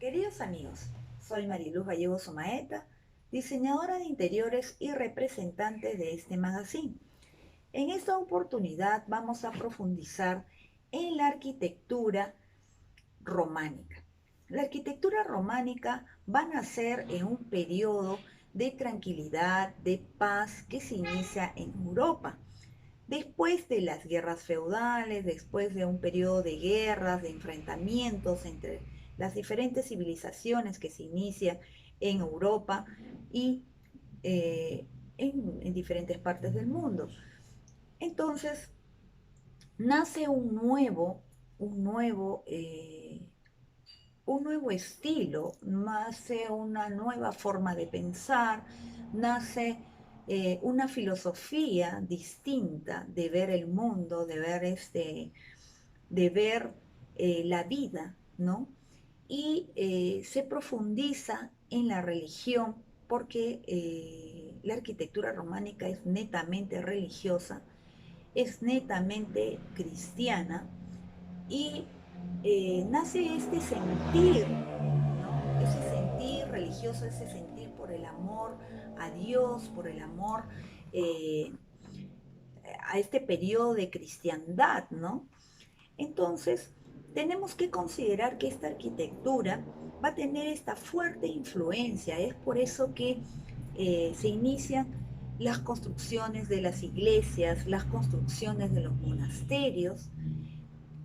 Queridos amigos, soy Mariluz Gallego Somaeta, diseñadora de interiores y representante de este magazine. En esta oportunidad vamos a profundizar en la arquitectura románica. La arquitectura románica va a nacer en un periodo de tranquilidad, de paz que se inicia en Europa. Después de las guerras feudales, después de un periodo de guerras, de enfrentamientos entre las diferentes civilizaciones que se inician en Europa y en diferentes partes del mundo. Entonces, nace un nuevo, eh, un nuevo estilo, nace una nueva forma de pensar, nace una filosofía distinta de ver el mundo, de ver la vida, ¿no? Y se profundiza en la religión porque la arquitectura románica es netamente religiosa, es netamente cristiana y nace este sentir, ¿no? Ese sentir religioso, ese sentir por el amor a Dios, por el amor eh, a este periodo de cristiandad, ¿no? Entonces, tenemos que considerar que esta arquitectura va a tener esta fuerte influencia. Es por eso que se inician las construcciones de las iglesias, las construcciones de los monasterios.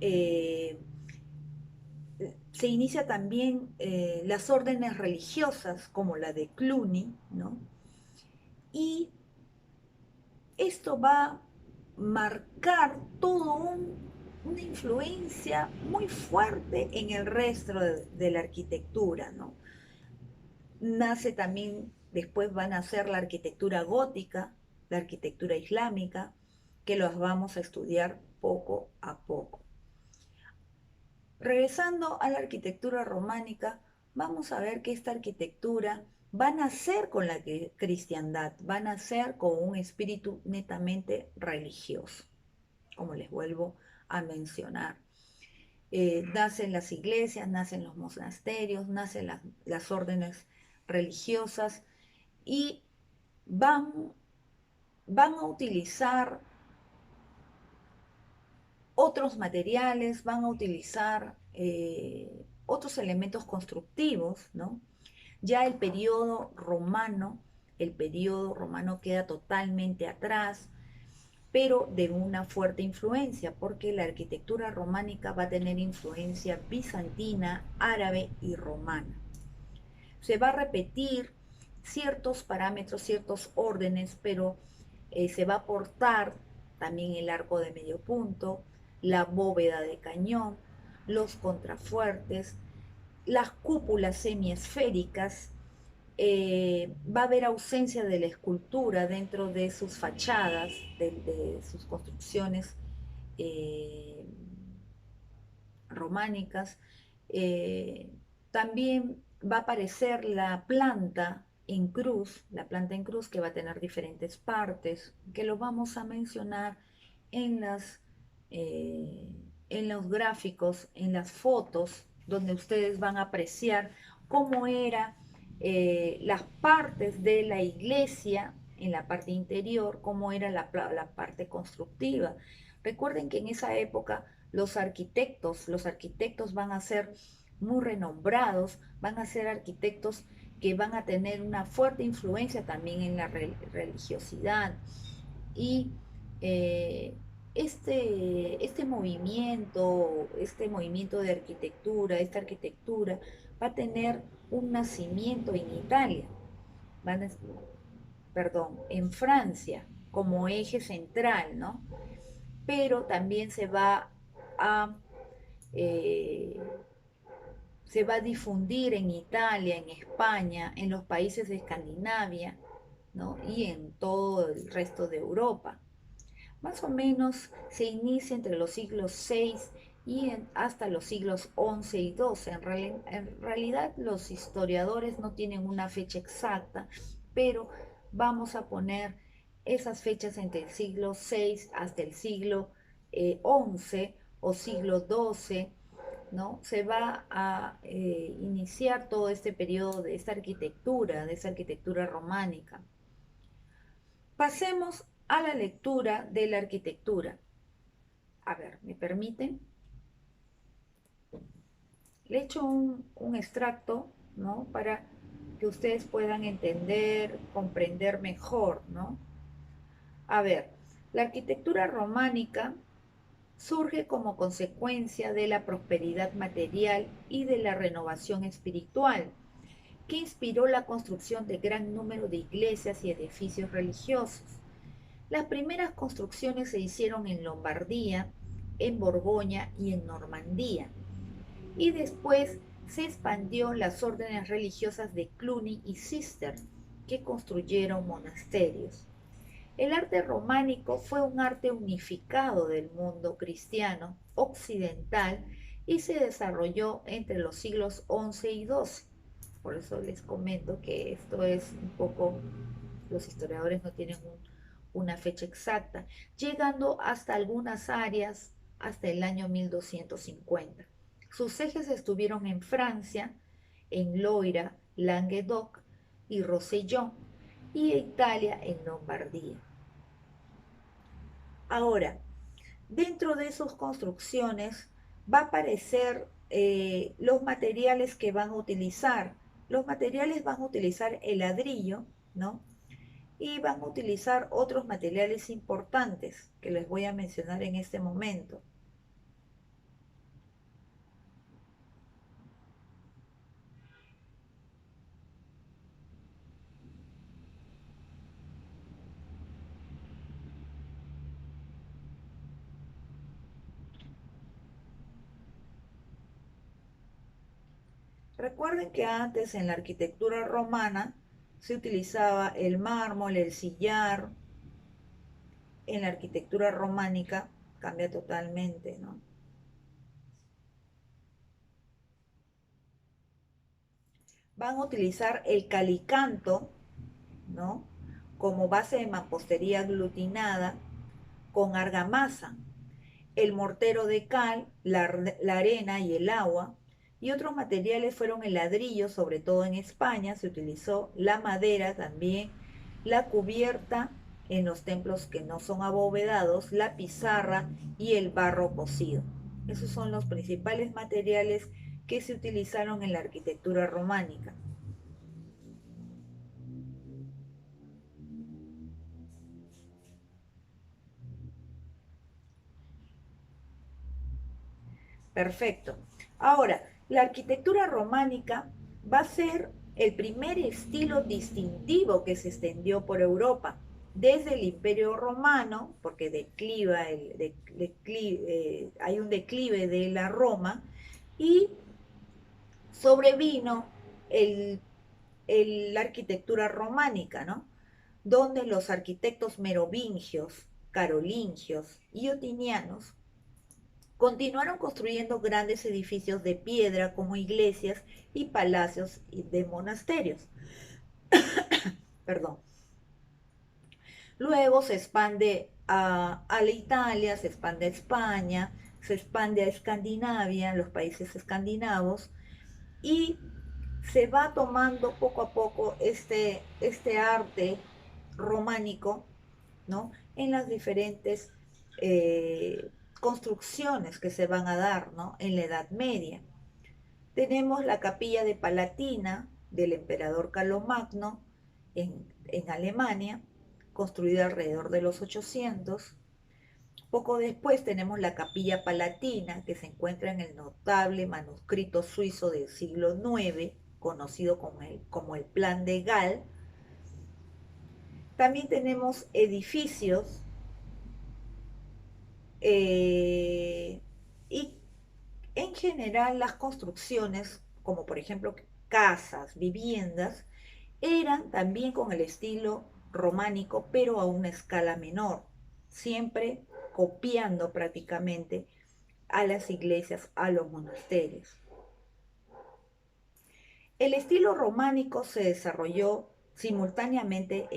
eh, Se inicia también las órdenes religiosas como la de Cluny, ¿no? Y esto va a marcar una influencia muy fuerte en el resto de la arquitectura, ¿no? Nace también, después van a nacer la arquitectura gótica, la arquitectura islámica, que los vamos a estudiar poco a poco. Regresando a la arquitectura románica, vamos a ver que esta arquitectura va a nacer con la cristiandad, va a nacer con un espíritu netamente religioso, como les vuelvo a mencionar. Nacen las iglesias, nacen los monasterios, nacen las órdenes religiosas y van, van a utilizar otros materiales, van a utilizar otros elementos constructivos, ¿no? Ya el periodo romano queda totalmente atrás, pero de una fuerte influencia, porque la arquitectura románica va a tener influencia bizantina, árabe y romana. Se va a repetir ciertos parámetros, ciertos órdenes, pero se va a aportar también el arco de medio punto, la bóveda de cañón, los contrafuertes, las cúpulas semiesféricas. Va a haber ausencia de la escultura dentro de sus fachadas, de sus construcciones eh, románicas. Eh, También va a aparecer la planta en cruz que va a tener diferentes partes, que lo vamos a mencionar en, eh, en los gráficos, en las fotos, donde ustedes van a apreciar cómo eran las partes de la iglesia en la parte interior, cómo era la parte constructiva. Recuerden que en esa época los arquitectos van a ser muy renombrados, van a ser arquitectos que van a tener una fuerte influencia también en la religiosidad. Y eh, este movimiento de arquitectura, esta arquitectura, va a tener un nacimiento en Italia, van a, perdón, en Francia, como eje central, ¿no? Pero también a eh, se va a difundir en Italia, en España, en los países de Escandinavia, ¿no? Y en todo el resto de Europa. Más o menos se inicia entre los siglos VI y hasta los siglos XI y XII. En realidad los historiadores no tienen una fecha exacta, pero vamos a poner esas fechas entre el siglo VI hasta el siglo XI o siglo XII, ¿no? Se va a iniciar todo este periodo de esta arquitectura románica. Pasemos a la lectura de la arquitectura. A ver, ¿me permiten? Le he hecho un extracto, ¿no? Para que ustedes puedan entender, comprender mejor, ¿no? A ver, la arquitectura románica surge como consecuencia de la prosperidad material y de la renovación espiritual, que inspiró la construcción de gran número de iglesias y edificios religiosos. Las primeras construcciones se hicieron en Lombardía, en Borgoña y en Normandía, y después se expandió las órdenes religiosas de Cluny y Cister, que construyeron monasterios. El arte románico fue un arte unificado del mundo cristiano occidental y se desarrolló entre los siglos XI y XII. Por eso les comento que esto es un poco, los historiadores no tienen una fecha exacta, llegando hasta algunas áreas hasta el año 1250. Sus ejes estuvieron en Francia, en Loira, Languedoc y Rosellón, y Italia en Lombardía. Ahora, dentro de sus construcciones va a aparecer los materiales que van a utilizar. Los materiales van a utilizar el ladrillo, ¿no? Y van a utilizar otros materiales importantes que les voy a mencionar en este momento. Recuerden que antes en la arquitectura romana se utilizaba el mármol, el sillar. En la arquitectura románica cambia totalmente, ¿no? Van a utilizar el calicanto, ¿no? Como base de mampostería aglutinada con argamasa, el mortero de cal, la arena y el agua, y otros materiales fueron el ladrillo, sobre todo en España se utilizó la madera también, la cubierta en los templos que no son abovedados, la pizarra y el barro cocido. Esos son los principales materiales que se utilizaron en la arquitectura románica. Perfecto. Ahora, la arquitectura románica va a ser el primer estilo distintivo que se extendió por Europa, desde el Imperio Romano, porque hay un declive de la Roma, y sobrevino el, la arquitectura románica, ¿no? Donde los arquitectos merovingios, carolingios y otinianos continuaron construyendo grandes edificios de piedra como iglesias y palacios de monasterios. Perdón. Luego se expande a la Italia, se expande a España, se expande a Escandinavia, los países escandinavos, y se va tomando poco a poco este arte románico, ¿no? En las diferentes construcciones que se van a dar, ¿no? En la Edad Media. Tenemos la capilla de Palatina del emperador Carlomagno en Alemania, construida alrededor de los 800. Poco después tenemos la capilla palatina, que se encuentra en el notable manuscrito suizo del siglo IX, conocido como el Plan de Gall. También tenemos edificios y en general las construcciones, como por ejemplo casas, viviendas, eran también con el estilo románico, pero a una escala menor, siempre copiando prácticamente a las iglesias, a los monasterios. El estilo románico se desarrolló simultáneamente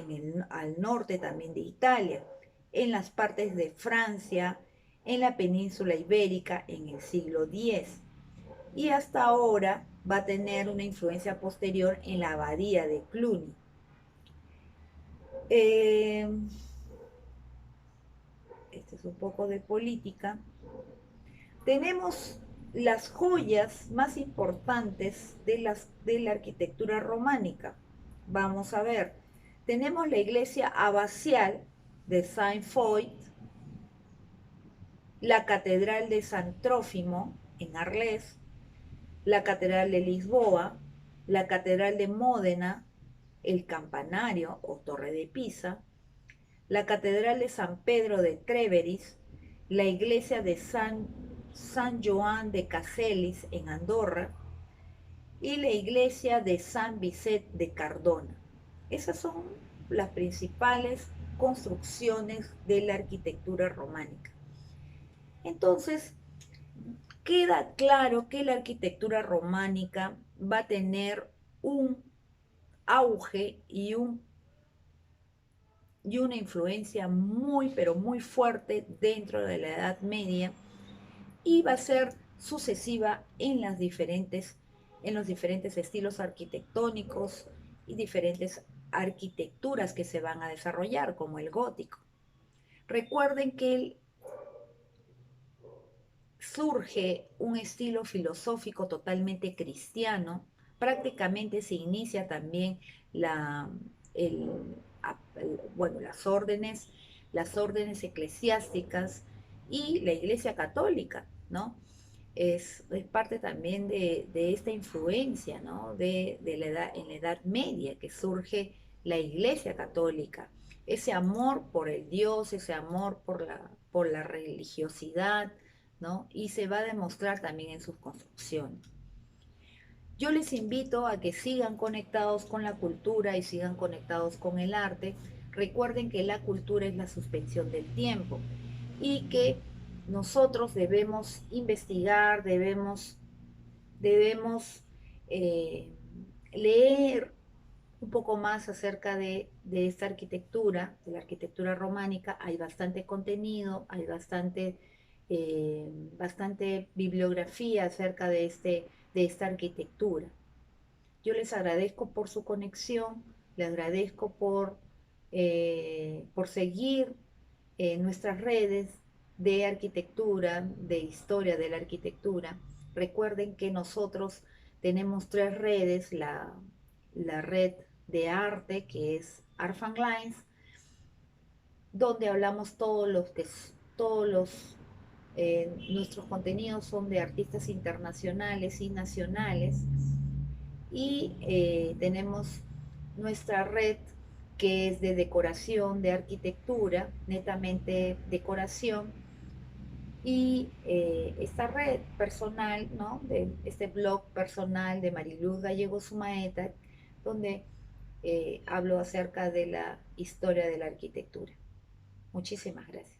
al norte también de Italia, en las partes de Francia, en la península ibérica en el siglo X. y hasta ahora va a tener una influencia posterior en la abadía de Cluny. Este es un poco de política. Tenemos las joyas más importantes de la arquitectura románica. Vamos a ver, tenemos la iglesia abacial de Saint-Foy, la catedral de San Trófimo en Arles, la catedral de Lisboa, la catedral de Módena, el campanario o torre de Pisa, la catedral de San Pedro de Tréveris, la iglesia de San Joan de Caselis en Andorra y la iglesia de San Vicente de Cardona. Esas son las principales construcciones de la arquitectura románica. Entonces, queda claro que la arquitectura románica va a tener un auge y una influencia muy, pero muy fuerte dentro de la Edad Media y va a ser sucesiva en los diferentes estilos arquitectónicos y diferentes arquitecturas que se van a desarrollar, como el gótico. Recuerden que surge un estilo filosófico totalmente cristiano, prácticamente se inicia también la, el, bueno, las órdenes eclesiásticas y la Iglesia Católica, ¿no? Es parte también de esta influencia, ¿no? En la Edad Media que surge la Iglesia Católica, ese amor por el Dios, ese amor por la religiosidad, ¿no? Y se va a demostrar también en sus construcciones. Yo les invito a que sigan conectados con la cultura y sigan conectados con el arte. Recuerden que la cultura es la suspensión del tiempo y que nosotros debemos investigar, debemos leer un poco más acerca de esta arquitectura, de la arquitectura románica. Hay bastante contenido, hay bastante bibliografía acerca de esta arquitectura. Yo les agradezco por su conexión, les agradezco por seguir nuestras redes de arquitectura, de historia de la arquitectura. Recuerden que nosotros tenemos tres redes, la red de arte que es Art and Lines, donde hablamos nuestros contenidos son de artistas internacionales y nacionales, y tenemos nuestra red que es de decoración, de arquitectura, netamente decoración, y esta red personal, ¿no? De este blog personal de Mariluz Gallego Sumaeta, donde hablo acerca de la historia de la arquitectura. Muchísimas gracias.